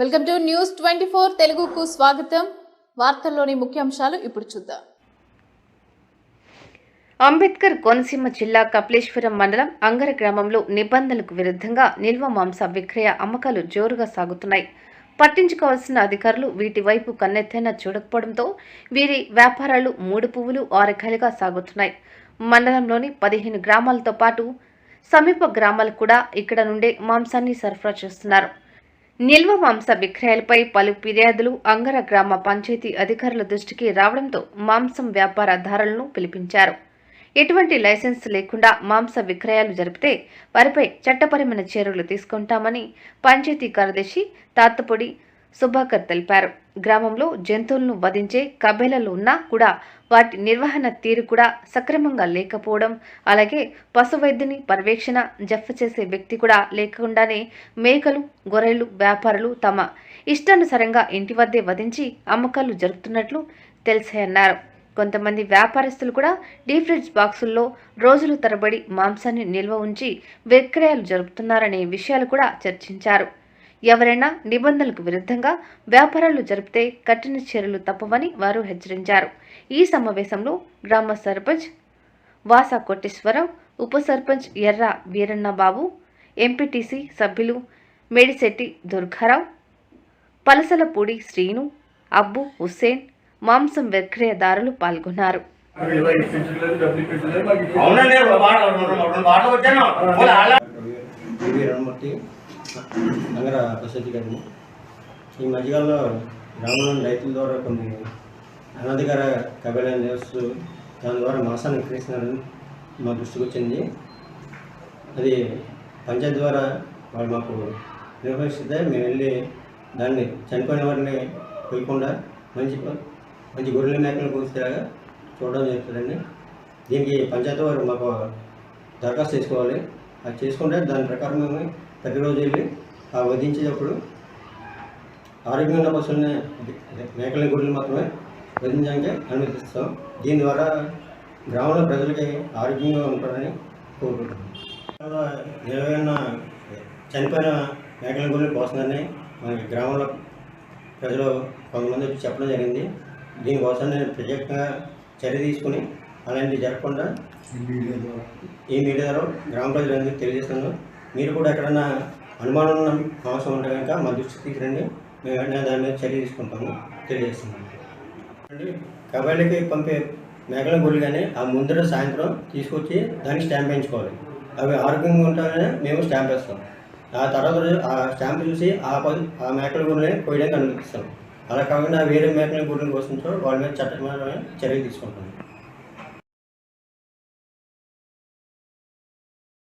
Welcome to news 24 తెలుగుకు స్వాగతం. వార్తల్లోని ముఖ్యాంశాలు ఇప్పుడు చూద్దాం. అంబేద్కర్ కోనసీమ జిల్లా కపిలేశ్వరం మండలం అంగర గ్రామంలో నిబంధనలకు విరుద్ధంగా నిల్వ మాంస విక్రయ అమ్మకాలు జోరుగా సాగుతున్నాయి. పట్టించుకోవాల్సిన అధికారులు వీటి వైపు కన్నెత్తైనా చూడకపోవడంతో వీరి వ్యాపారాలు 3 పువ్వులు 6 కాయలుగా సాగుతున్నాయి. మండలంలోని 15 గ్రామాలతో పాటు సమీప గ్రామాలకు కూడా ఇక్కడ నుండే మాంసాన్ని సరఫరా చేస్తున్నారు. నిల్వ మాంస విక్రయాలపై పలు ఫిర్యాదులు అంగర గ్రామ పంచాయతీ అధికారుల దృష్టికి రావడంతో మాంసం వ్యాపారదారులను పిలిపించారు. ఎటువంటి లైసెన్స్ లేకుండా మాంస విక్రయాలు జరిపితే వారిపై చట్టపరమైన చర్యలు తీసుకుంటామని పంచాయతీ కార్యదర్శి తాతపొడి సుభాకర్ తెలిపారు. గ్రామంలో జంతువులను వధించే కబేలాలు ఉన్నా కూడా వాటి నిర్వహణ తీరు కూడా సక్రమంగా లేకపోవడం, అలాగే పశువైద్యుని పర్యవేక్షణ జఫ్ చేసే వ్యక్తి కూడా లేకుండానే మేకలు, గొర్రెలు వ్యాపారులు తమ ఇష్టానుసారంగా ఇంటి వద్దే వధించి అమ్మకాలు జరుపుతున్నట్లు తెలిసాయన్నారు. కొంతమంది వ్యాపారస్తులు కూడా డీప్ ఫ్రిడ్జ్ బాక్సుల్లో రోజుల తరబడి మాంసాన్ని నిల్వ ఉంచి విక్రయాలు జరుపుతున్నారనే విషయాలు కూడా చర్చించారు. ఎవరైనా నిబంధనలకు విరుద్ధంగా వ్యాపారాలు జరిపితే కఠిన చర్యలు తప్పవని వారు హెచ్చరించారు. ఈ సమావేశంలో గ్రామ సర్పంచ్ వాసా కోటేశ్వరరావు, ఉప సర్పంచ్ ఎర్ర వీరన్నబాబు, ఎంపీటీసీ సభ్యులు మేడిశెట్టి దుర్గారావు, పలసలపూడి శ్రీను, అబ్బు హుస్సేన్, మాంసం విక్రయదారులు పాల్గొన్నారు. నగర ప్రసిద్ధి గారిని ఈ మధ్యకాలంలో గ్రామంలోని రైతుల ద్వారా కొన్ని అనాధికార కబేళా నివసిస్తూ దాని ద్వారా మాంసాన్ని విక్రయిస్తున్నారని మా దృష్టికి వచ్చింది. అది పంచాయతీ ద్వారా వాళ్ళు మాకు నిర్వహిస్తే మేము వెళ్ళి దాన్ని చనిపోయిన వారిని పోయకుండా మంచి గొర్రెల మేకలు కోసేలాగా చూడడం జరుగుతుందండి. దీనికి పంచాయతీ వారు మాకు దరఖాస్తు చేసుకోవాలి. అది చేసుకుంటే దాని ప్రకారం మేము ప్రతిరోజు వెళ్ళి ఆ వధించేటప్పుడు ఆరోగ్యంగా ఉన్న పశువులని మేకలని గొర్రెలు మాత్రమే వధించడానికి అనుమతిస్తాం. దీని ద్వారా గ్రామంలో ప్రజలకి ఆరోగ్యంగా ఉంటారని కోరుకుంటున్నాం. ఏవైనా చనిపోయిన మేకల గొర్రెలు కోసమని మనకి గ్రామంలో ప్రజలు కొంతమంది వచ్చి చెప్పడం జరిగింది. దీనికోసం నేను ప్రత్యేకంగా చర్య తీసుకుని అలాంటివి జరగకుండా ఈ మీడియా ద్వారా గ్రామ ప్రజలందరికీ తెలియజేస్తున్నాను. మీరు కూడా ఎక్కడైనా అనుమానం అవసరం ఉంటే కనుక మా దృష్టికి తీసుకురండి. మేము వెంటనే దాని మీద చర్య తీసుకుంటాము తెలియజేస్తున్నాము. కబడ్డీకి పంపే మేకల గొర్రెలు కానీ ఆ ముందర సాయంత్రం తీసుకొచ్చి దానికి స్టాంప్ వేయించుకోవాలి. అవి ఆరోగ్యంగా ఉంటాయని మేము స్టాంప్ వేస్తాం. ఆ తర్వాత రోజు ఆ స్టాంప్ చూసి ఆ మేకల గొర్రెని కోయడానికి అనుమతిస్తాం. అలా కాకుండా వేరే మేకల గొర్రెలు కోసం వాళ్ళ మీద చట్టపరమైన చర్యలు తీసుకుంటాం.